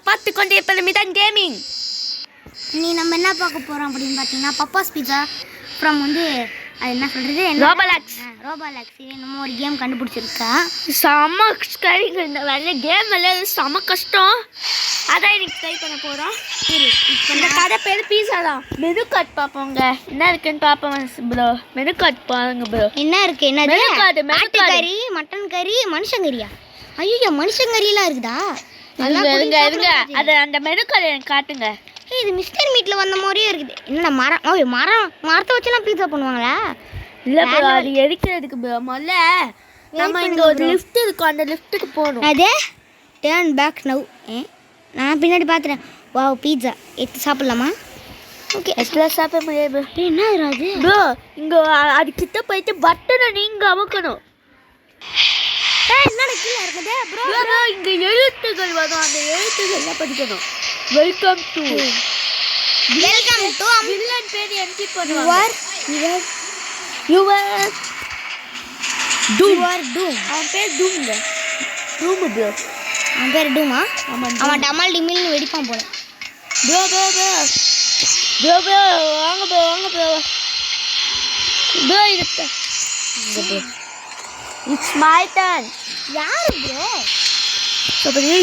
பார்த்து கொண்டே இருப்பது மிதான் கேமிங். நீ நம்ம என்ன பார்க்க போகிறோம் அப்படின்னு பார்த்தீங்கன்னா பப்பாஸ் பீஸா அப்புறம் வந்து அது என்ன சொல்கிறது ரோபாலாக்ஸ் நம்ம ஒரு கேம் கண்டுபிடிச்சிருக்கா. செம்ம ஸ்கரிங்க இந்த வேலை கேம் விளையாடு செம்ம கஷ்டம். அதான் எனக்கு ட்ரை பண்ண போகிறோம். இப்போ இந்த கடை பேர் பீஸா தான். மெனு கார்டு பார்ப்போங்க என்ன இருக்குன்னு பார்ப்போம் ப்ரோ. மெனு கார்டு பாருங்க ப்ரோ. என்ன இருக்குது என்னது மெனு கார்டு கறி மட்டன் கறி மனுஷங்கறியா? ஐயோ மனுஷங்கறியெல்லாம் இருக்குதா? இருங்க அது அந்த மெனு கார்டு எனக்கு காட்டுங்க. இது மிஸ்டர் மீட்டில் வந்த மாதிரியே இருக்குது. என்னடா மரத்தை வச்சுலாம் பீஸா பண்ணுவாங்களா? இல்லை ப்ரோ அது எரிக்கிறதுக்கு ப்ரோ. முதல்ல நம்ம இங்கே ஒரு லிஃப்ட் இருக்கும் அந்த லிஃப்ட்டுக்கு போகணும். அதே டேர்ன் பேக் நவ். நான் பின்னாடி பார்த்துறேன். வாவ் பீஸா எடுத்து சாப்பிட்லாமா? ஓகே எல்லாம் சாப்பிட முடியாது என்ன அது ப்ரோ. இங்கே அது கிட்ட போயிட்டு பட்டனை நீங்கள் அமுக்கணும். என்னடா கீழே இருக்குது ப்ரோ? இங்கே எழுத்துகள் வரும் அந்த எழுத்துக்கள்லாம் படிக்கணும். வெல்கம் டு வில்லன் பேர் என்ட்ரி பண்ணுவாங்க. யுவர் டூம். அவன் பேர் டூம்ங்க. டூம் ப்ரோ. அவன் பேர் டூமா? அவன் டமால் டிமில்னு வெடிப்பான் போல. Bro bro bro bro bro வாங்க ப்ரோ வாங்க ப்ரோ ப்ரோ இருக்கு. It's my turn. யாரு ப்ரோ?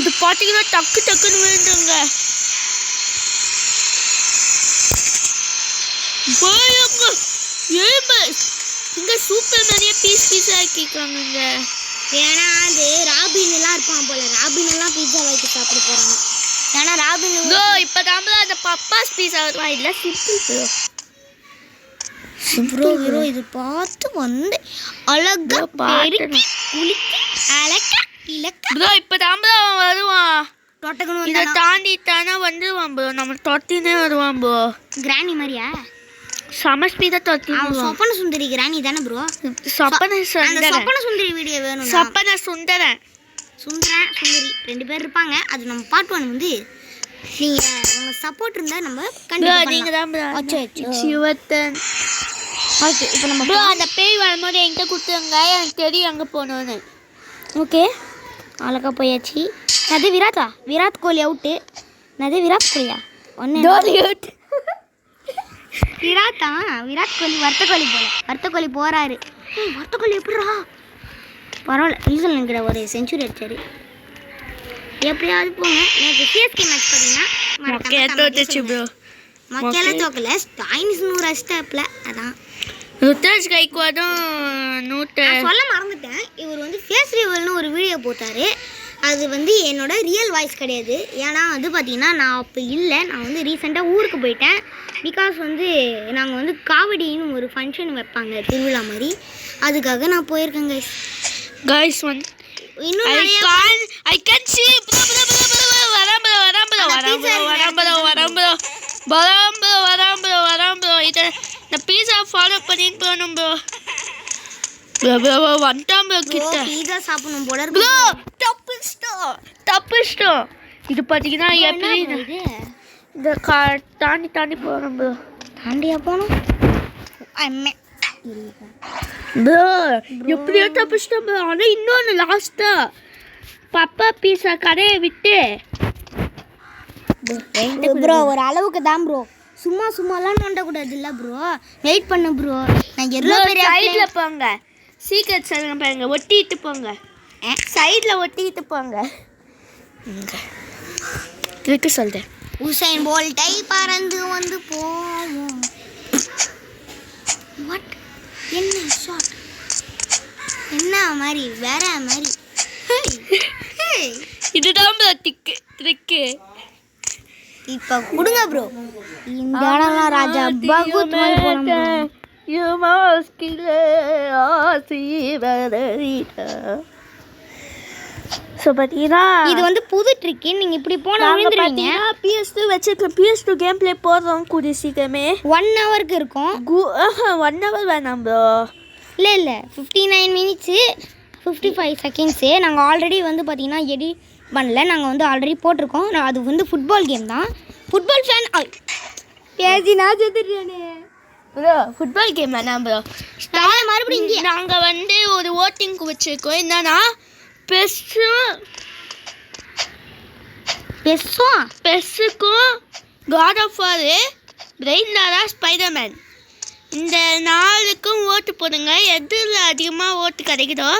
இது பார்த்தீங்கன்னா டக்குன்னு விழுந்துங்க. இங்க சூப்பர் நிறைய பீஸ் ஆக்கிக்காங்க. ஏன்னா அது ராபின்லாம் இருப்பான் போல. ராபின்லாம் பீஸா வைக்க சாப்பிட போறாங்க. ஏன்னா ராபின் இப்பதான் அந்த பப்பாஸ் பீஸா வருவா. இல்ல ப்ரோ இது பார்த்து வந்து அழகா குளிக்க அழகா இலக்க ப்ரோ. இப்பதான் வருவான். தொட்டகணும் இதை தாண்டி தானே வந்துடுவான் ப்ரோ. நம்ம தொட்டினே வருவான் ப்ரோ. கிராணி மாதிரியா? சமஸ்பீத தொட்டி. சொப்பன சுந்தரி கிராணி தானே ப்ரோ? சொப்பன சுந்தரி வீடியோ வேணும். சொப்பன சுந்தரி ரெண்டு பேர் இருப்பாங்க. அது நம்ம பார்ட் 1 வந்து நீங்க உங்க சப்போர்ட் இருந்தா நம்ம கண்டிப்பா நீங்க தான் ப்ரோ. ஓகே இப்போ நம்ம ப்ரோ அந்த பேய் வரும்போது என்கிட்ட கொடுத்துருங்க. எனக்கு தெரியும் அங்கே போகணுன்னு. ஓகே அழகா போயாச்சு. அது விராட் கோலி அவுட்டு. அது விராட் கோலியா? அவுட். விராட் கோலி வர்த்த கோலி போறாரு. வர்த்த கோலி எப்படிரா? பரவாயில்ல நியூசிலாந்து ஒரு செஞ்சுரி அடிச்சாரு. எப்படியாவது போங்க. எனக்கு சிஎஸ்கே மேட்ச் பார்த்தீங்கன்னா மக்களே தோக்கல. ஸ்டாயின்ஸ் 100 அடிச்சிட்டாப்ல. அதான் ருத்ராஜ் கைக்வாடும் சொல்ல மறந்துட்டேன். இவர் வந்து ஃபேஸ் ரிவல்னு ஒரு வீடியோ போட்டார். அது வந்து என்னோட ரியல் வாய்ஸ் கிடையாது. ஏன்னா வந்து பார்த்தீங்கன்னா நான் அப்போ இல்லை. நான் வந்து ரீசெண்டாக ஊருக்கு போயிட்டேன். பிகாஸ் வந்து நாங்கள் வந்து காவடின்னு ஒரு ஃபங்க்ஷன் வைப்பாங்க திருவிழா மாதிரி. அதுக்காக நான் போயிருக்கேன் கைஸ். இன்னும் I can see வராம்போ இதை இந்த பீஸா ஃபாலோ பண்ணிட்டு போகணும் ப்ரோ. வந்துட்டான் ப்ரோ கிட்ட. பீஸா சாப்பிடணும் போல ப்ரோ. தப்பிச்சிட்டோம். இது பார்த்தீங்கன்னா எப்படி இந்த தாண்டி போகணும் ப்ரோ. தாண்டியா போகணும் ப்ரோ. எப்படியோ தப்பிச்சிட்டோம் ப்ரோ. ஆனால் இன்னொன்று லாஸ்ட்டாக பப்பா பீஸா கடையை விட்டு ப்ரோ ஒரு அளவுக்கு தான் ப்ரோ. சும்மாலாம் நோண்டக்கூடாது இல்லை ப்ரோ. வெயிட் பண்ணு ப்ரோ. நான் எவ்வளோ பெரிய சைடில் போங்க. சீக்கிரம் சொல்லுங்க பாருங்க. ஒட்டிட்டு போங்க. சைடில் ஒட்டிட்டு போங்க. இருக்கு சொல்கிறேன். உசைன் போல்ட்டை பறந்து வந்து போவோம். வாட் என்ன ஷாட்? என்ன மாதிரி வேற மாதிரி. இதுதான் ட்ரிக்கு. இப்போ கொடுங்க ப்ரோ. இந்த இடம்லாம் ராஜா பகுத் மாதிரி போகணும். ஸோ பார்த்தீங்கன்னா இது வந்து புது ட்ரிக்கு. நீங்கள் இப்படி போனால் விழுந்துருவீங்க. PS2 வச்சுருக்கேன். PS2 கேம் பிளே போடுறோம் கூடிய சீக்கிரமே. 1 ஹவருக்கு இருக்கும். 1 ஹவர் வேணாம் ப்ரோ. இல்லை 59 மினிட்ஸு 55 செகண்ட்ஸு. நாங்கள் ஆல்ரெடி வந்து பார்த்தீங்கன்னா எடிட் பண்ணல. நாங்கள் வந்து ஆல்ரெடி போட்டிருக்கோம். அது வந்து ஃபுட்பால் கேம் தான். ஃபுட்பால் ஃபேன் பேசி நான் செத்துட்டேனே ப்ரோ. ஃபுட்பால் கேம் வேணாம் ப்ரோ. மறுபடியும் இங்கே நாங்கள் வந்து ஒரு ஓட்டிங்க்கு வச்சுருக்கோம். என்னன்னா பெஸ்ஸுக்கும் God of War, Brian Lara, Spiderman இந்த 4க்கும் ஓட்டு போடுங்க. எதில் அதிகமாக ஓட்டு கிடைக்குதோ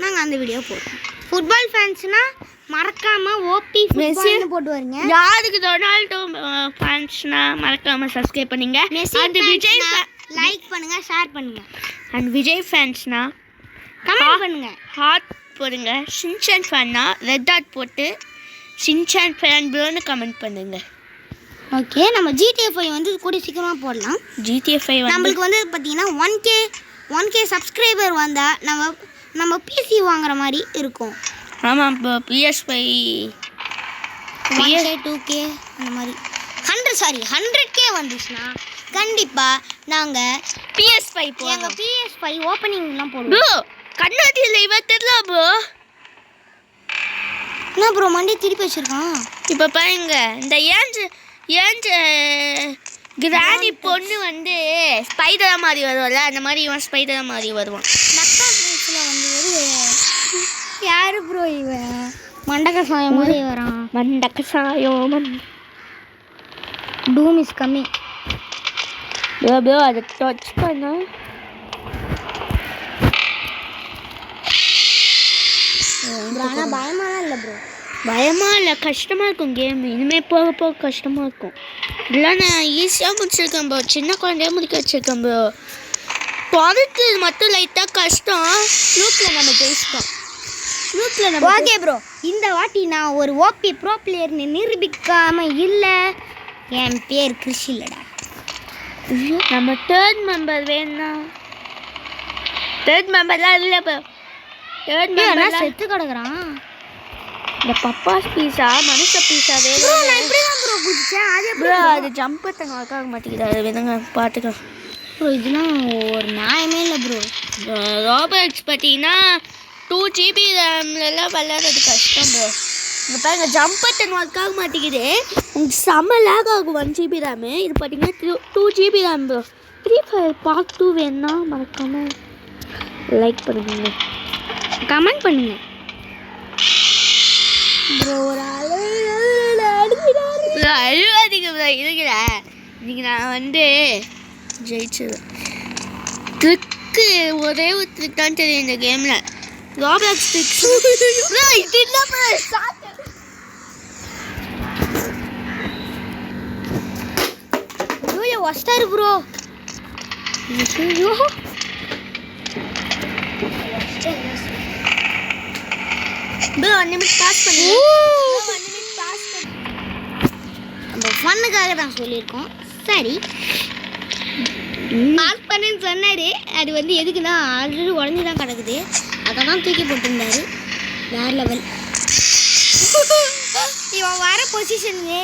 நாங்கள் அந்த வீடியோ போடுறோம். ஃபுட்பால் ஃபேன்ஸ்னா மறக்காம ஓபி ஃபுட்பால்னு போட்டு வரீங்க. யாருக்கு ரொனால்டோ ஃபேன்ஸ்னா மறக்காம சப்ஸ்கிரைப் பண்ணுங்க. அந்த விஜய் லைக் பண்ணுங்க, ஷேர் பண்ணுங்க. அண்ட் விஜய் ஃபேன்ஸ்னா கமெண்ட் பண்ணுங்க, ஹார்ட் போடுங்க. சின்சான் ஃபேன்னா ரெட் ஹார்ட் போட்டு சின்சான் ஃபேன் ப்ரோன்னு கமெண்ட் பண்ணுங்க. ஓகே, நம்ம GTA 5 வந்து கூடிய சீக்கிரமாக போடலாம். GTA 5 நம்மளுக்கு வந்து பார்த்தீங்கன்னா 1K சப்ஸ்கிரைபர் வந்தால் நம்ம PC வாங்குற மாதிரி இருக்கும். ஆமாம், இப்போ PS5 1K 2K அந்த மாதிரி 100K வந்துச்சுன்னா கண்டிப்பாக நாங்கள் PS5 போடுவோம். எங்கள் PS5 ஓப்பனிங்லாம் போடுவோம். ப்ரோ கண்ணாடியில் இவன் தெரியல ப்ரோ. என்ன ப்ரோ மண்டே திருப்பி வச்சுருக்கான்? இப்போ பாருங்க, இந்த ஏஞ்ச கிராணி பொண்ணு வந்து ஸ்பைடர் மாதிரி வருவாள்ல, அந்த மாதிரி இவன் ஸ்பைடர் மாதிரி வருவான். யாரு ப்ரோ இவன்? மண்டக்க சாயம் மாதிரி வரான். மண்டக்க சாயம். டூம் இஸ் கம்மிங். ப்ரோ அதை டச் பண்ண ஆனால் பயமாலாம் இல்லை ப்ரோ. பயமாக இல்லை, கஷ்டமாக இருக்கும் கேம். இனிமேல் போக போக கஷ்டமாக இருக்கும். இதெல்லாம் நான் ஈஸியாக முடிச்சிருக்கேன் ப்ரோ, சின்ன குழந்தைய முடிக்க வச்சுருக்கேன் ப்ரோ. பொறுத்து மட்டும் லைட்டாக கஷ்டம். லூப்பில் நம்ம ஜெயிச்சிட்டோம். ஓகே ப்ரோ, இந்த வாட்டி நான் ஒரு ஓபி ப்ரோ பிளேயர்னு நிரூபிக்காம இல்லை. என் பேர் கிறிஷ் இல்லைடா. நம்ம தேர்ட் மெம்பர் வேணும்னா தேர்ட் மெம்பர்லாம் இல்லை ப்ரோ. தேர்ட் மெம்பர் செத்து கிடக்குறான். இந்த பப்பாஸ் பீஸா மனுஷ பீஸா வேணும். நான் இப்படி தான் ப்ரோ குதிச்சேன். அது ப்ரோ அது ஜம்ப் தங்க ஆக மாட்டேங்குது. அது வேணுங்க பார்த்துக்கலாம் ப்ரோ. இதெல்லாம் ஒரு நியாயமே இல்லை ப்ரோ. ராபர்ட்ஸ் பார்த்தீங்கன்னா 2 GB ரேம்லலாம் விளையாடுறது கஷ்டம் ப்ரோ. இங்கே பாருங்க, ஜம்ப் பட்டன் ஒர்க் ஆக மாட்டேங்குது. உங்களுக்கு செம்ம லேக் ஆகும் 1 GB ரேமு. இது பார்த்தீங்கன்னா 2 GB RAM bro. Free Fire Part 2 வேணுன்னா மறக்காமல் லைக் பண்ணுங்க, கமெண்ட் பண்ணுங்க ப்ரோ. ஒரு அழுவாதீங்க ப்ரோ. இருக்கிற இன்னைக்கு நான் வந்து ஜெயிச்சிடுவேன். ட்ரிக்கு ஒரே ஒரு ட்ரிக் தான் தெரியும் இந்த கேமில். ராப்ளாக்ஸ் ட்ரிக்ஸ் ப்ரோ. இது இல்லை ப்ரோ. ஐயோ வஸ்டாரு ப்ரோ. ஐயோ ப்ரோ 1 நிமிஷம் பாஸ் பண்ணுங்க. நம்ம ஃபன்னுக்காக தான் சொல்லியிருக்கோம். சரி பாஸ் பண்ணுன்னு சொன்னார். அது வந்து எதுக்குன்னா ஆல்ரெடி உடஞ்சி தான் கிடக்குது. அதை தான் தூக்கி போட்டிருந்தாரு. வேற லெவல். இவன் வர பொசிஷனு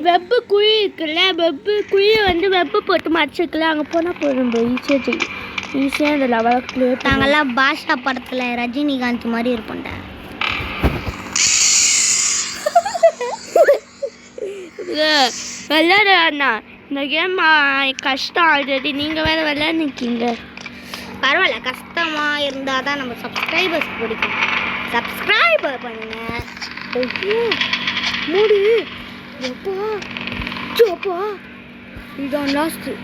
வெப்பு குழி இருக்குல்ல, வெப்பு குழியை வந்து வெப்பு போட்டு மறைச்சிருக்குல்ல, அங்கே போனால் போதும் ப்ரோ. ஈஸியாக இந்த லெவலுக்கு ப்ளே. நாங்கள்லாம் பாஷா படத்தில் ரஜினிகாந்த் மாதிரி இருப்போம்டா. விளையாட அண்ணா, இந்த கேம் கஷ்டம் ஆல்ரெடி. நீங்கள் வேறு விளையாண்டுருக்கீங்க. பரவாயில்ல, கஷ்டமாக இருந்தால் தான் நம்ம சப்ஸ்கிரைபர்ஸ் பிடிக்கும். சப்ஸ்கிரைபர் பண்ணுங்க. மூடு எப்பா சோப்பா. இதுதான் லாஸ்ட்டு.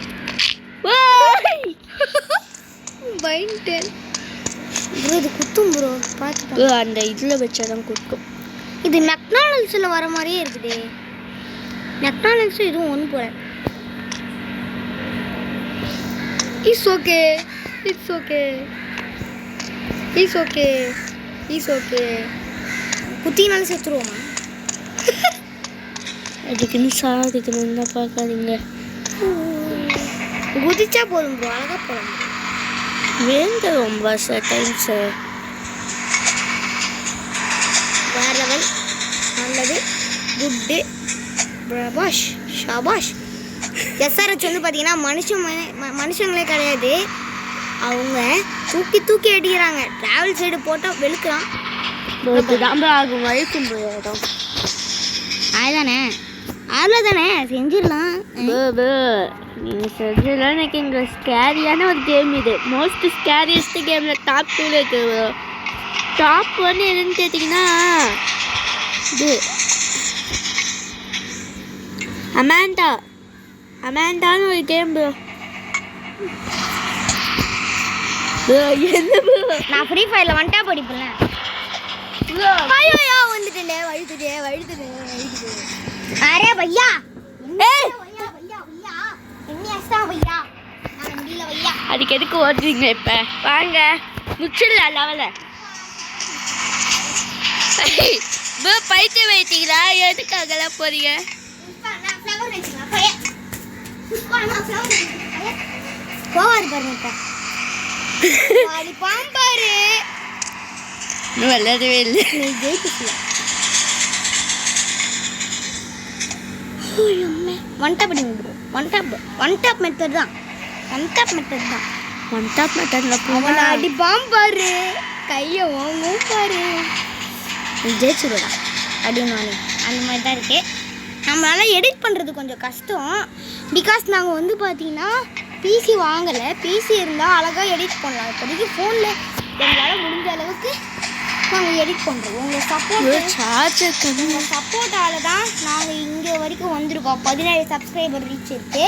பயன்ட்டேன் ப்ரோ. இது குத்தும் ப்ரோ, பார்த்து அந்த இதில் வச்சாதான் குத்தும். இது மெக்டானல்ட்ஸில் வர மாதிரியே இருக்குது. மெக்டானல்ட்ஸும் இதுவும் ஒன்று போல. It's okay, it's okay, it's okay, it's okay. குத்தினாலும் செத்துருவோமா? அதுக்குன்னு சாதிக்கணும்னு தான் பார்க்காதீங்க. குதிச்சா போதும் ப்ரோ, அழகாக போகலாம். வேந்த ரொம்ப டைம்ஸு வேற லெவல். நல்லது, குட்டு, பிரபாஷ், ஷாபாஷ். எஸ்ஆர்ஹெச் வந்து பார்த்தீங்கன்னா மனுஷங்களே கிடையாது. அவங்க தூக்கி அடிக்கிறாங்க. ட்ராவல் சைடு போட்டால் வெளுக்கிறான். தான் ஆகும் வழுக்கும் போயிடும். அதுதானே அவ்வளோதானே செஞ்சிடலாம். நீங்கள் செஞ்சிடலாம். எனக்கு இங்கே ஸ்கேரியான ஒரு கேம் இது. மோஸ்ட் ஸ்கேரியஸ்ட் கேமில் டாப் 2 இருக்குது. டாப் 1 எதுன்னு கேட்டிங்கன்னா இது அமாண்டான்னு ஒரு கேம் ப்ரோ. என்ன ப்ரோ நான் ஃப்ரீ ஃபயரில் வந்துட்டா படிப்பேன்ல. ஐயோ வந்துட்டேனே வழுத்துட்டே. அரே பையா அதுக்கு எதுக்கு ஓடுறீங்க இப்போ? வாங்க முடிச்சிடலாம் லெவலை. ப்ரோ பைத்தியம் வைத்தீங்களா? எதுக்காகலாம் போறீங்க? போவாது பாருங்க. பாம்பாரு இன்னும் விளையாடவே இல்லை. நீ ஜெயிச்சுக்கல. ஒன் டாப் மெத்தட் தான். ஒன் டாப் மெத்தட்ல போவனா அடி பாம்பாரு கையை வாங்கும் பாரு. நீ ஜெயிச்சுடா அப்படின்னு அந்த மாதிரி தான் இருக்கு. நம்மளால எடிட் பண்ணுறது கொஞ்சம் கஷ்டம். பிகாஸ் நாங்கள் வந்து பார்த்தீங்கன்னா பிசி வாங்கலை. பிசி இருந்தால் அழகாக எடிட் பண்ணலாம். இப்போதைக்கு ஃபோனில் எங்களால் முடிஞ்ச அளவுக்கு நாங்கள் எடிட் பண்ணுறோம். உங்கள் சப்போர்ட்டால் தான் நாங்கள் இங்கே வரைக்கும் வந்திருக்கோம். 17 சப்ஸ்கிரைபர் ரீச் இருக்குது.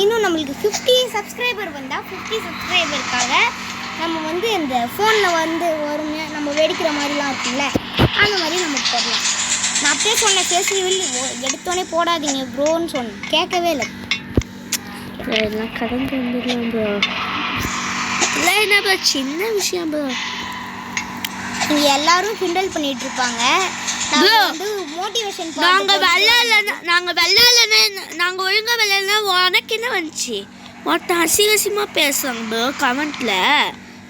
இன்னும் நம்மளுக்கு 50 சப்ஸ்கிரைபர் வந்தால் 50 சப்ஸ்கிரைபருக்காக நம்ம வந்து இந்த ஃபோனில் வந்து வருங்க நம்ம வெடிக்கிற மாதிரிலாம் இருக்குல்ல, அந்த மாதிரி நம்ம போடலாம். நான் அப்படியே சொன்னேன் ஃபேஸ்ரிவில் எடுத்தோடனே போடாதீங்க ப்ரோன்னு சொன்னேன். கேட்கவே இல்லை. எல்லாம் கடந்து வந்துடலாம் ப்ரோ. இல்லை என்ன ப்ரோ சின்ன விஷயம் ப்ரோ. இங்கே எல்லாரும் கிண்டல் பண்ணிட்டு இருப்பாங்க. வந்து மோட்டிவேஷன் நாங்கள் ஒழுங்காக விளையாடனா உனக்கு என்ன வந்துச்சு? ஒருத்தன் அசிங்கமாக பேசுவாங்க ப்ரோ கமெண்ட்டில்.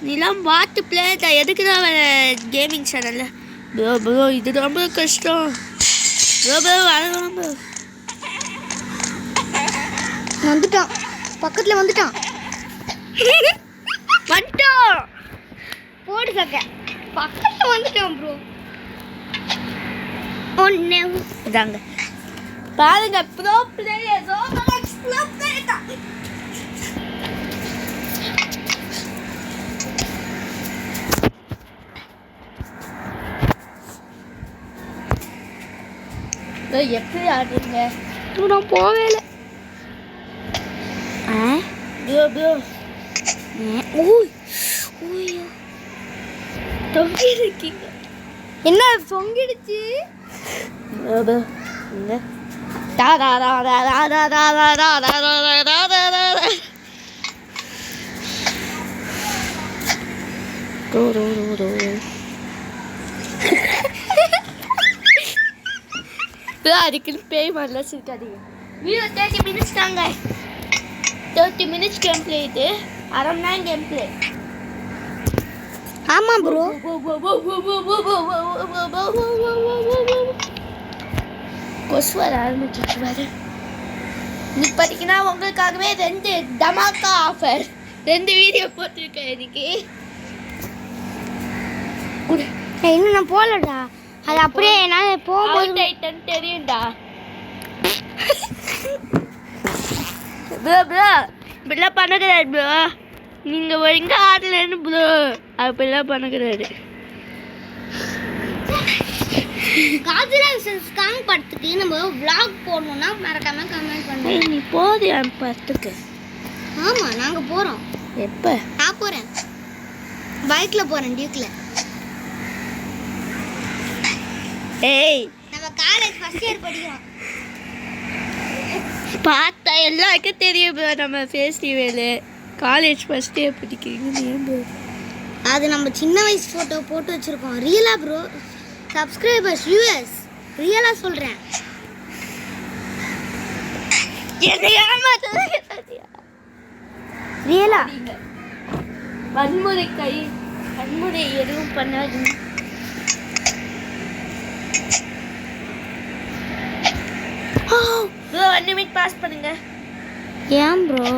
நீலாம் வாட்டு பிளேட்டா எதுக்கு தான் கேமிங் சேனலில் ப்ரோ இது ரொம்ப கஷ்டம் ப்ரோ வரலாம் ப்ரோ. வந்துட்டான் பக்கத்தில் வந்துட்டான் போடு சக்க பக்கத்தில் வந்துட்டான் ப்ரோ. ஒன்று இதாங்க பாருங்க ப்ரோ பிளேயர் எப்படி ஆடுறீங்க? நான் போவே இல்லை. தொங்கிருக்கீங்க என்ன தொங்கிடுச்சு? அதுக்குன்னு பேய் மாதிரிலாம் சிரிக்காதீங்க. 30 minutes தாங்க. 30 minutes கேம் பிளே. இது அரை மணி நேரம் கேம் பிளே. ஆமாம் ப்ரோ. கொசு வர ஆரம்பிச்சிச்சு வேறு. நீ பார்த்தீங்கன்னா உங்களுக்காகவே 2 தமாக்கா ஆஃபர் 2 வீடியோ போட்டிருக்கேன் இன்னைக்கு. இன்னும் நான் போகலடா. அது அப்படியே நான் போகும்போது ஐட்டம் தெரியும்டா. ப்ரோ இப்படிலாம் பண்ணக்கூடாது ப்ரோ. நீங்கள் ஒழுங்கா ஆடலன்னு ப்ரோ அப்படிலாம் பண்ணக்கூடாது. காஜிலா ஸ்காங் படத்துக்கு நம்ம vlog போடணும்னா மறக்காம கமெண்ட் பண்ணுங்க. நீ போது என் படத்துக்கு. ஆமாம் நாங்கள் போகிறோம். எப்போ? நான் போகிறேன் பைக்கில் போகிறேன் டியூக்கில். ஏய் நம்ம காலேஜ் ஃபர்ஸ்ட் இயர் படிக்கிறோம். பார்த்தா எல்லாருக்கும் தெரியும் ப்ரோ நம்ம ஃபெஸ்டிவலு காலேஜ் ஃபர்ஸ்ட் இயர் படிக்கிறீங்க. அது நம்ம சின்ன வயசு ஃபோட்டோ போட்டு வச்சுருக்கோம். ரியலாக ப்ரோ சப்ஸ்கிரைபர்ஸ் யூஎஸ் ரியலாக சொல்கிறேன். ரியலா வன்முறை எதுவும் பண்ணாதீங்க. ப்ரோ 1 நிமிட் பாஸ் பண்ணுங்க. ஏன் ப்ரோ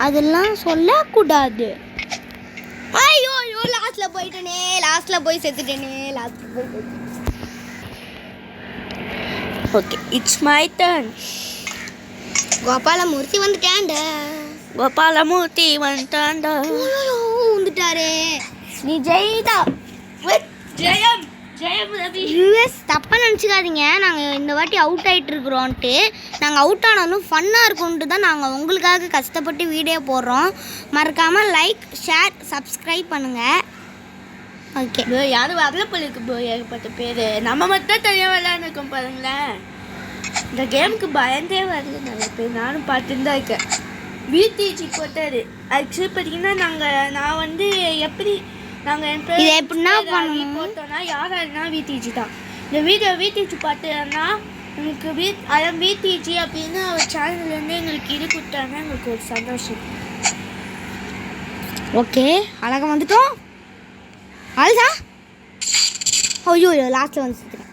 அதெல்லாம் சொல்லக்கூடாது. ஐயோ லாஸ்ட்டில் போயிட்டேனே, லாஸ்ட்டில் போய் செத்துட்டேனே, ஓகே இட்ஸ் மை டர்ன். கோபாலமூர்த்தி வந்துட்டாண்டா. வந்துட்டாரே. நீ ஜெயிதா ஜெயம் யூஎஸ் தப்பாக நினச்சிக்காதீங்க, நாங்கள் இந்த வாட்டி அவுட் ஆகிட்டு இருக்கிறோன்ட்டு. நாங்கள் அவுட் ஆனாலும் ஃபன்னாக இருக்கும்ன்ட்டு தான் நாங்கள் உங்களுக்காக கஷ்டப்பட்டு வீடியோ போடுறோம். மறக்காமல் லைக், ஷேர், சப்ஸ்கிரைப் பண்ணுங்கள். ஓகே ப்ரோ யாரும் வரல போலிருக்கு ப்ரோ, ஏகப்பட்ட பேர். நம்ம மட்டும் தனியாக விளையாண்டுருக்கோம் பாருங்களேன். இந்த கேமுக்கு பயந்தே வருது நிறைய பேர். நானும் பார்த்துட்டு தான் இருக்கேன். விடிஜி போட்டார். ஆக்சுவலி பார்த்தீங்கன்னா நான் வந்து எப்படி நாங்கள் இதை எப்படின்னா போட்டோன்னா யாராருன்னா விடிஜி தான். இந்த வீடியோ விடிஜி பார்த்தோன்னா எங்களுக்கு அதான் விடிஜி அப்படின்னு ஒரு சேனல்லேருந்து எங்களுக்கு இது கொடுத்தாங்கன்னா எங்களுக்கு ஒரு சந்தோஷம். ஓகே அழகாக வந்துட்டோம். அழுதா ஐயோ லாஸ்ட்டில் வந்து சுற்றுறேன்.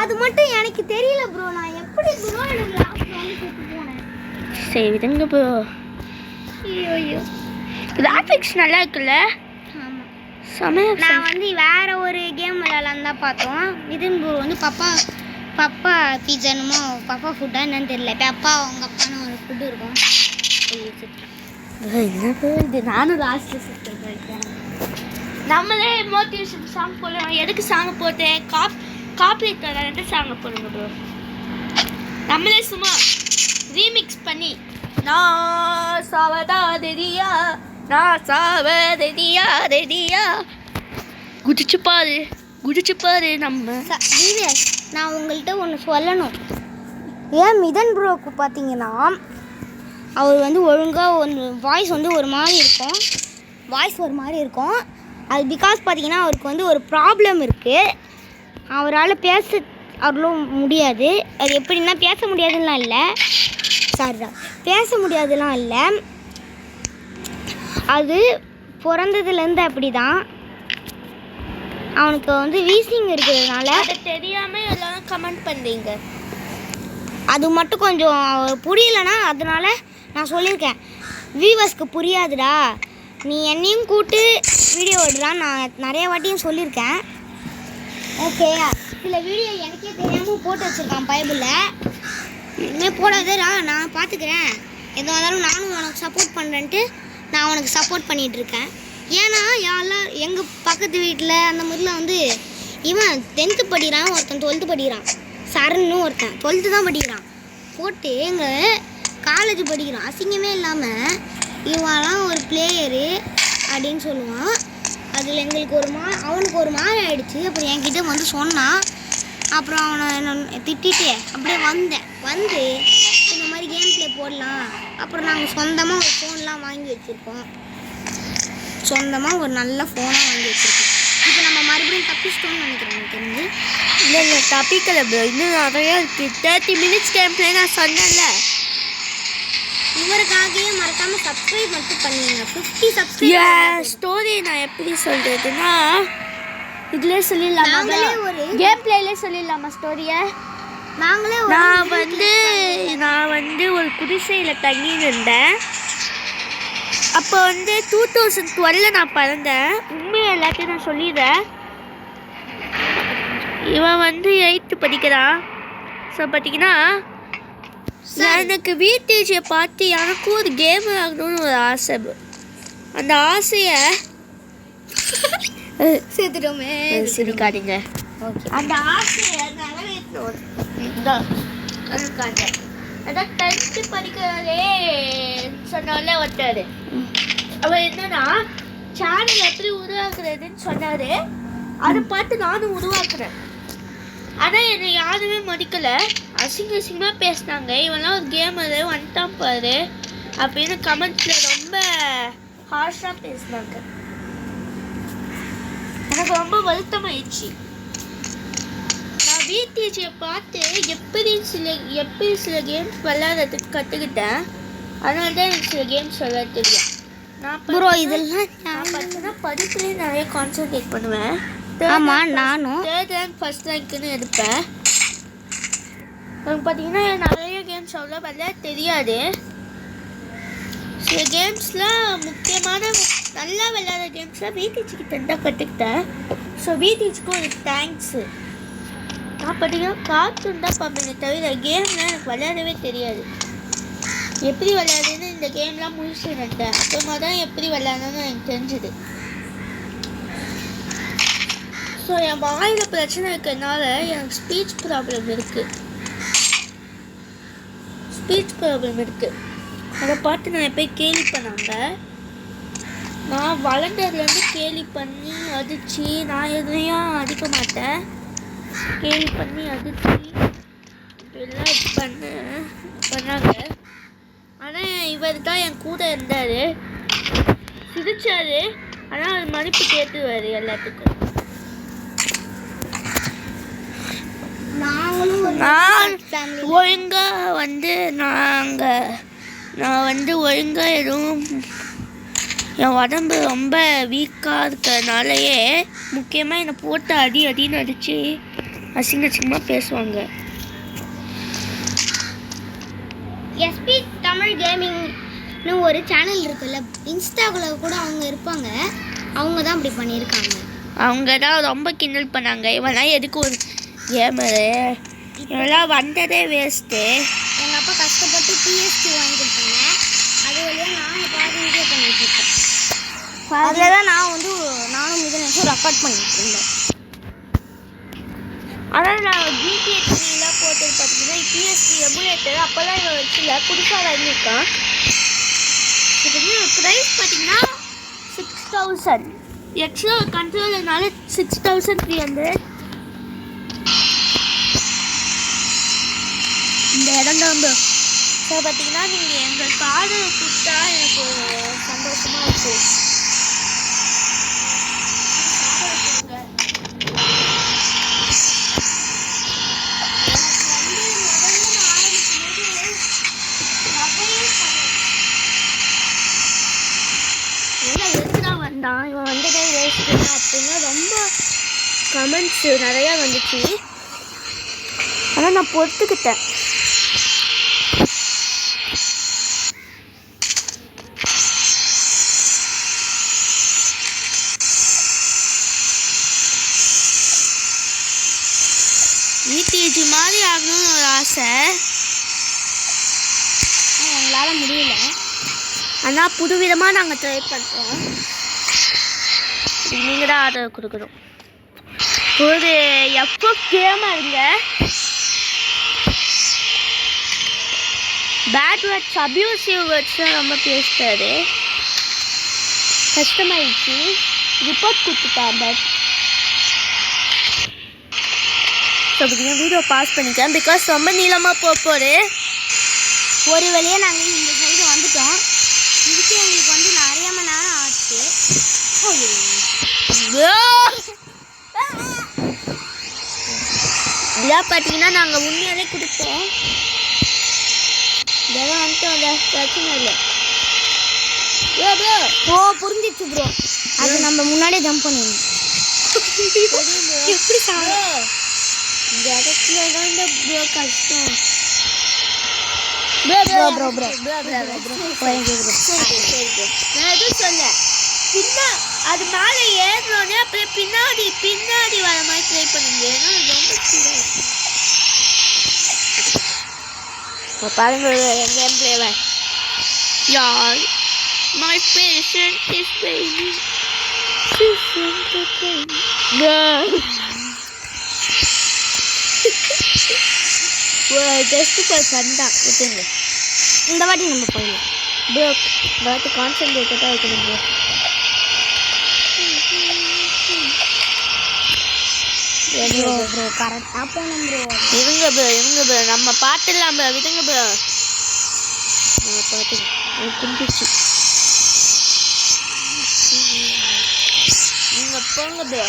அது மட்டும் எனக்கு தெரியல ப்ரோ, நான் எப்படி ப்ரோ எனக்கு லாஸ்ட்டில் வந்து சுற்றி போனேன். சரி விடுங்க ப்ரோ. ஐயோ கிராஃபிக்ஸ் நல்லா இருக்குல்ல. நான் வந்து வேற ஒரு கேம் விளையாடலாம் தான் பார்த்தோம். மிதுன் ப்ரோ வந்து பப்பா பீஜானுமோ பப்பா ஃபுட்டா என்னன்னு தெரியல. அப்பா அவங்க அப்பான்னு ஒரு ஃபுட்டு இருக்கும். என்ன இது நானும் லாஸ்ட்டில் சுற்றுறேன். நம்மளே மோட்டிவேஷன் சாங் போடலாம். எதுக்கு சாங் போட்டேன்? காப்பி தரேன்ட்டு சாங்கை போடுங்க ப்ரோ. நம்மளே சும்மா ரீமிக்ஸ் பண்ணி நான் சாவதா ரெடியா குதிச்சு பாரு நம்ம. நான் உங்கள்கிட்ட ஒன்று சொல்லணும். ஏன் மிதன் ப்ரோக்கு பார்த்தீங்கன்னா அவர் வந்து ஒழுங்காக ஒன்று வாய்ஸ் வந்து ஒரு மாதிரி இருக்கும். அது பிகாஸ் பார்த்தீங்கன்னா அவருக்கு வந்து ஒரு ப்ராப்ளம் இருக்குது. அவரால் அவ்வளோ முடியாது. அது எப்படின்னா பேச முடியாதுலாம் இல்லை. அது பிறந்ததுலேருந்து அப்படி தான். அவனுக்கு வந்து வீசிங் இருக்கிறதுனால அதை தெரியாமல் எல்லாரும் கமெண்ட் பண்ணுறீங்க. அது மட்டும் கொஞ்சம் புரியலைன்னா அதனால நான் சொல்லியிருக்கேன், வியூவர்ஸ்க்கு புரியாதுடா, நீ என்னையும் கூட்டு வீடியோ விடுறான்னு நான் நிறைய வாட்டியும் சொல்லியிருக்கேன். ஓகே சில வீடியோ எனக்கே தெரியாமல் போட்டு வச்சுருக்கான் பைபிளில். இனிமேல் போடாதடா, நான் பார்த்துக்கிறேன், எதுவும் இருந்தாலும் நானும் உனக்கு சப்போர்ட் பண்ணுறேன்ட்டு நான் உனக்கு சப்போர்ட் பண்ணிகிட்ருக்கேன். ஏன்னா யாரெல்லாம் எங்கள் பக்கத்து வீட்டில் அந்த மாதிரிலாம் வந்து இவன் 10th படிக்கிறான், ஒருத்தன் 12th படிக்கிறான், சரண்னு ஒருத்தன் 12th தான் படிக்கிறான், போட்டு எங்கள் காலேஜ் படிக்கிறான். அசிங்கமே இல்லாமல் இவெல்லாம் ஒரு பிளேயரு அப்படின்னு சொல்லுவான். அதில் எங்களுக்கு அவனுக்கு ஒரு மாதிரி ஆகிடுச்சு. அப்புறம் என்கிட்ட வந்து சொன்னான். அப்புறம் அவனை திட்டிட்டு அப்படியே வந்து இந்த மாதிரி கேம் ப்ளே போடலாம். அப்புறம் நாங்கள் சொந்தமாக ஒரு ஃபோன்லாம் வாங்கி வச்சுருக்கோம். ஒரு நல்ல ஃபோனாக வாங்கி வச்சுருக்கோம். இப்போ நம்ம மறுபடியும் தப்பிச்சிட்டோம்னு நினைக்கிறேன். எனக்கு தெரிஞ்சு இல்லை தப்பிக்கலை ப்ரோ, இன்னும் நிறையா இருக்குது. 30 minutes கேம் ப்ளே நான் சொன்னேன்ல. இவருக்காகவே மறக்காமல் சப்ஸ்கிரைப் மட்டும் பண்ணுவீங்க. 50 சப்ஸ்கிரைப். ஸ்டோரி நான் எப்படி சொல்கிறதுன்னா இதிலே சொல்லிடலாமா? கேம் பிளேலே சொல்லிடலாமா ஸ்டோரியை? நான் வந்து ஒரு குடிசையில் தங்கின்னு இருந்தேன். அப்போ வந்து 2012 நான் பிறந்தேன். உண்மையை எல்லாத்தையும் நான் சொல்லிடுறேன். இவன் வந்து 8th படிக்கிறான். ஸோ பார்த்தீங்கன்னா எனக்கு விடிஜியை பார்த்து எனக்கும் ஒரு கேம் ஆகணும்னு ஒரு ஆசை. அந்த ஆசையை சேர்த்துட்டோமே, சிரிக்காதீங்க. ஓகே, அந்த ஆசையை நிறைவேற்றணும். அதான் 10th படிக்கிறதே சொன்னால ஒருத்தாரு. அவர் என்னன்னா சேனல் எப்படி உருவாக்குறதுன்னு சொன்னார். அதை பார்த்து நானும் உருவாக்குறேன். ஆனால் என்னை யாருமே மதிக்கலை. அசிங்கமாக பேசினாங்க. இவெல்லாம் ஒரு கேமரு வந்துட்டான் பாரு அப்படின்னு கமெண்ட்ஸில் ரொம்ப ஹார்ஷாக பேசினாங்க. எனக்கு ரொம்ப வருத்தமாயிடுச்சு. நான் விடிஜியை பார்த்து எப்படி சில கேம்ஸ் விளையாடுறதுக்கு கற்றுக்கிட்டேன். அதனால தான் எனக்கு சில கேம்ஸ் விளையாட தெரியும். நான் பார்த்தீங்கன்னா படிப்புலேயே நிறைய கான்சன்ட்ரேட் பண்ணுவேன். ஆமாம், நானும் 3rd rank 1st rankன்னு இருப்பேன். எனக்கு பார்த்தீங்கன்னா நிறைய கேம்ஸ் அவ்வளோ விளையாட தெரியாது. சில கேம்ஸ்லாம் முக்கியமான நல்லா விளையாடுற கேம்ஸ்லாம் விடிஜிக்கிட்ட தான் கற்றுக்கிட்டேன். ஸோ விடிஜிக்கும் எனக்கு தேங்க்ஸு. நான் பார்த்தீங்கன்னா கார்ட்டூன் தான் பார்ப்பேனே தவிர கேம்லாம் எனக்கு விளையாடவே தெரியாது. எப்படி விளையாடுன்னு இந்த கேம்லாம் முடிச்சுட்டேன். அப்புறமா தான் எப்படி விளையாடணும்னு எனக்கு தெரிஞ்சுது. ஸோ என் வாயில் பிரச்சனை இருக்கிறதுனால எனக்கு ஸ்பீச் ப்ராப்ளம் இருக்குது. அதை பார்த்து நான் எப்போ கேலி பண்ணாங்க. நான் வளர்ந்ததுலேருந்து கேலி பண்ணி அடித்து, நான் எதையும் அடிக்க மாட்டேன், கேலி பண்ணி அடித்து எல்லாம் பண்ணாங்க. ஆனால் இவர் தான் என் கூட இருந்தார், சிரிச்சார். ஆனால் அது மதிப்பு கேட்டுவார் எல்லாத்துக்கும். நான் ஒழுங்காக நான் ஒழுங்காக எதுவும் என் உடம்பு ரொம்ப வீக்காக இருக்கிறதுனாலயே முக்கியமாக என்னை போட்டு அடின்னு அடித்து அசிங்கமாக பேசுவாங்க. எஸ்பி தமிழ் கேமிங்னு ஒரு சேனல் இருக்குல்ல, இன்ஸ்டாவில் கூட அவங்க இருப்பாங்க. அவங்க தான் அப்படி பண்ணியிருக்காங்க. அவங்க தான் ரொம்ப கிண்டல் பண்ணாங்க. இவெல்லாம் எதுக்கு ஒரு கேமரு, இவெல்லாம் வந்ததே வேஸ்ட்டு. எங்கள் அப்பா கஷ்டப்பட்டு பிஎஸ்டி வாங்கி கொடுத்தாங்க. அது வழியாக நான் பாதி வீடியோ பண்ணிட்டுருக்கேன். அதில் தான் நானும் மிதனேஷும் ரெக்கார்ட் பண்ணிட்டு இருந்தேன். ஆனால் நான் ஜிடிஏ 3 போட்டது பார்த்தீங்கன்னா பிஎஸ்டி எமுலேட்டர் அப்போல்லாம் இவன் வச்சுல புதுசாக வாங்கியிருக்கான். ப்ரைஸ் பார்த்தீங்கன்னா 6000. எக்ஸ்ட்ரா கண்ட்ரோல்னால 6300. இந்த இடம் தான் ஸோ பார்த்தீங்கன்னா நீங்கள் எங்கள் கார்டு கொடுத்தா எனக்கு சந்தோஷமாக இருக்கும். இவன் வந்ததே வேஸ்ட்டு அப்படின்னு ரொம்ப கமெண்ட்ஸ் நிறையா வந்துச்சு. ஆனால் நான் பொறுத்துக்கிட்டேன். இடிஜி மாதிரி ஆகணும்னு ஒரு ஆசை, எங்களால் முடியல. ஆனால் புதுவிதமாக நாங்கள் ட்ரை பண்ணுறோம். நீங்கள் தான் ஆர்டர் கொடுக்கணும். ஒரு எப்போ கேமாக இருங்க. பேட் வேர்ட்ஸ், அப்யூசிவ் வேர்ட்ஸ்லாம் ரொம்ப பேசிட்டாரு. கஷ்டமாயிடுச்சு. ரிப்போர்ட் கொடுத்துட்டான். பட் ஸோ பார்த்தீங்கன்னா வீடியோ பாஸ் பண்ணிட்டேன் பிகாஸ் ரொம்ப நீளமாக போகுது. ஒரு வழியாக நாங்கள் இந்த சைடு வந்துட்டோம். இதுக்கு எங்களுக்கு நிறைய மணி நேரம் ஆச்சு. இதெல்லாம் பார்த்தீங்கன்னா நாங்கள் உண்மையாலே கொடுப்போம். இதெல்லாம் வந்துட்டோம்ல, பிரச்சனை இல்லை. புரிஞ்சிச்சு ப்ரோ. அது நம்ம முன்னாடியே ஜம்ப் பண்ணிடணும். எப்படி இந்த இடத்துல தான் இந்த ப்ரோ கஷ்டம். நான் எதுவும் சொல்ல அது மேலே ஏறணுன்னே அப்படியே பின்னாடி வர மாதிரி ட்ரை பண்ணுங்க. ஏன்னா ரொம்ப ஸ்பீடாக இருக்கும். பாருங்க என் கேம் பிளேவை. யார் my patient is baby. Just for fun தான் விட்டுங்க. இந்த வாட்டி நம்ம போயிடலாம் ப்ரோ. இந்த வாட்டி கான்சன்ட்ரேட்டடாக இருக்கணும் ப்ரோ. ப்ரோ கரெக்டாக போகணும் ப்ரோ. இவங்க ப்ரோ நம்ம பார்த்துடலாம் ப்ரோ. விடுங்க ப்ரோ, நம்ம பார்த்துக்கலாம். எனக்கு புரிஞ்சிச்சு. நீங்கள் போங்க ப்ரோ.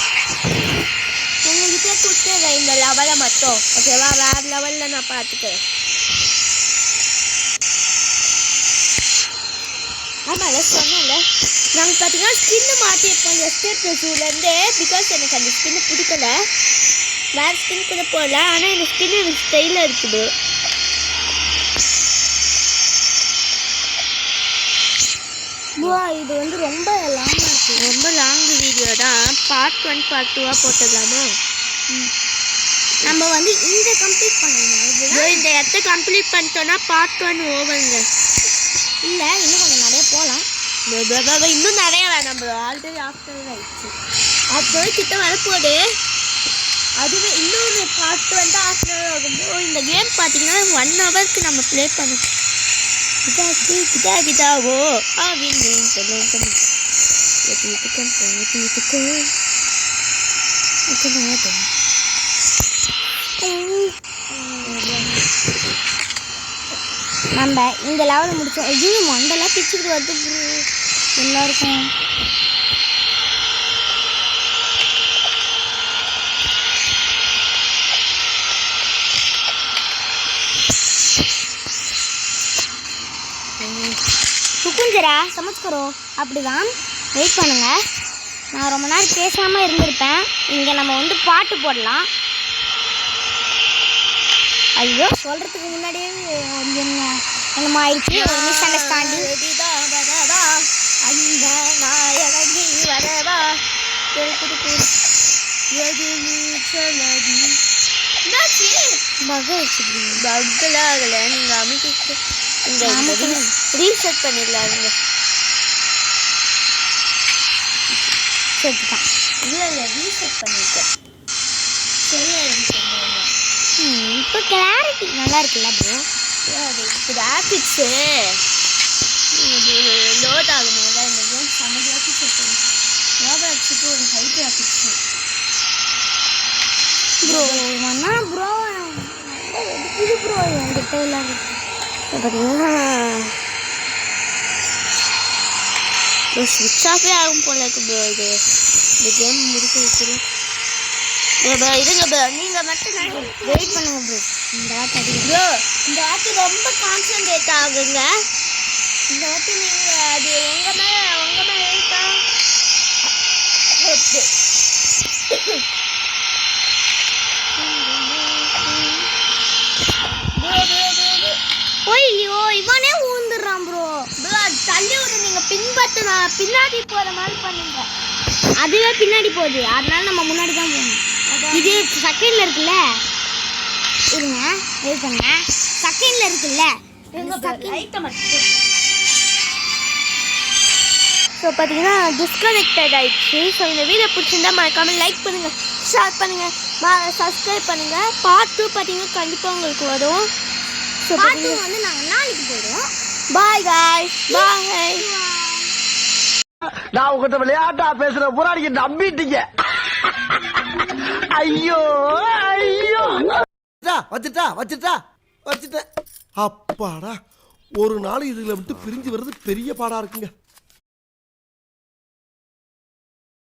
உங்ககிட்ட கொடுத்துறேன் இந்த லெவலை மட்டும், ஓகேவா? வேறு லெவலில் நான் பார்த்துக்கிறேன். ஆமாம், அதை சொன்னேன்ல. நாங்கள் பார்த்தீங்கன்னா ஸ்கின்னு மாற்றிருப்போம் எஸ்டேட் ஜூலேருந்து. பிகாஸ் எனக்கு அந்த ஸ்கின்னு பிடிக்கல, வேறு ஸ்கின் கூட போகல. ஆனால் இந்த ஸ்கின் எனக்கு ஸ்டைலாக இருக்குது. இது ரொம்ப லாங்காக இருக்குது. ரொம்ப லாங் வீடியோ தான். Part 1 part 2 போட்டுடலாமா? நம்ம இந்த கம்ப்ளீட் பண்ணணும். இந்த இடத்த கம்ப்ளீட் பண்ணிட்டோன்னா பார்ட் 1 ஓவருங்க. இல்லை, இன்னும் கொஞ்சம் நிறைய போகலாம். இன்னும் நிறைய வேணாம் ப்ரோ, ஆல்ரெடி ஆஃப்டர் ஆயிடுச்சு. ஆஃப்டர் கிட்ட வரப்போகுது. அதுவே இன்னொரு பார்ட் வந்து ஆஃப்டர் ஆகும்போது இந்த கேம் பார்த்தீங்கன்னா 1 ஹவருக்கு நம்ம ப்ளே பண்ணோம். கிட்டாவோ அப்படின்னு நம்ம இந்த லெவல் முடிச்சோம். ஐயோ மண்டெல்லாம் பிச்சுக்கிட்டு வருது ப்ரோ எல்லாருக்கும். சுக்குஞ்சரா சமைச்சுக்கிறோம் அப்படிதான். வெயிட் பண்ணுங்க, நான் ரொம்ப நேரம் பேசாமல் இருந்திருப்பேன். இங்கே நம்ம வந்து பாட்டு போடலாம். ஐயோ சொல்கிறதுக்கு முன்னாடியே என்னமா ஆயிடுச்சு, ஒரு மிஸ் அண்டர்ஸ்டாண்டிங். அந்த நாயகி வரவா பகலாகல நீங்க அமைக்க ரீசெட் பண்ணிடலாம். சேர்த்துட்டான். இல்லை ரீசெட் பண்ணிட்டேன். சரியா இப்போ கிளாரிட்டி நல்லா இருக்குல்ல ப்ரோ. கிராஃபிக்ஸு லோட் ஆகும்போது தான் இந்த கேம் செம்ம கிராஃபிக்ஸ் இருக்கும். ரோபாக்ஸுக்கு ஒரு ஹை கிராஃபிக்ஸு ப்ரோ வேணா ப்ரோ எடுக்குது ப்ரோ என்கிட்ட விளாடு பார்த்தீங்கன்னா ஸ்விட்ச் ஆஃபே ஆகும் போல இருக்கு ப்ரோ. இது இந்த கேம் முடிக்க வைக்கிறோம். இதுங்க ப்ரோ, நீங்கள் மட்டும் வெயிட் பண்ணுங்க ப்ரோ. இந்த வாட்டி ப்ரோ இந்த வாட்டி ரொம்ப கான்சன்ட்ரேட் ஆகுங்க. இந்த வாட்டி நீங்கள் அது உங்கள் மேலே இருக்கா? ஓகே ஐயோ இவனே ஊந்துடுறான் ப்ரோ. ப்ரோ தள்ளி விட்டு நீங்கள் பின்பற்ற பின்னாடி போகிற மாதிரி பண்ணுங்க. அதுவே பின்னாடி போகுது, அதனால நம்ம முன்னாடி தான் போகணும். இது செகண்டில் இருக்குல்ல, இருங்க வெயிட் பண்ணுங்க. செகண்டில் இருக்குல்ல, ஸோ பார்த்தீங்கன்னா டிஸ்கனெக்டட் ஆயிடுச்சு. ஸோ இந்த வீடியோ பிடிச்சிருந்தா மறக்காமல் லைக் பண்ணுங்கள், ஷேர் பண்ணுங்கள், சப்ஸ்கிரைப் பண்ணுங்கள். பார்ட் 2 பார்த்தீங்கன்னா கண்டிப்பாக உங்களுக்கு வரும். ஸோ பாட்டு வந்து நாங்கள் நாளைக்கு போயிடுவோம். பாய் காய்ஸ், பாய். நான் உங்ககிட்ட விளையாட்டா பேசுற புறாடிக்கு நம்பிட்டீங்க. ஐயோ ஐயோ வச்சுட்டேன். அப்பாடா, ஒரு நாள் இதுல விட்டு பிரிஞ்சு வர்றது பெரிய பாடா இருக்குங்க.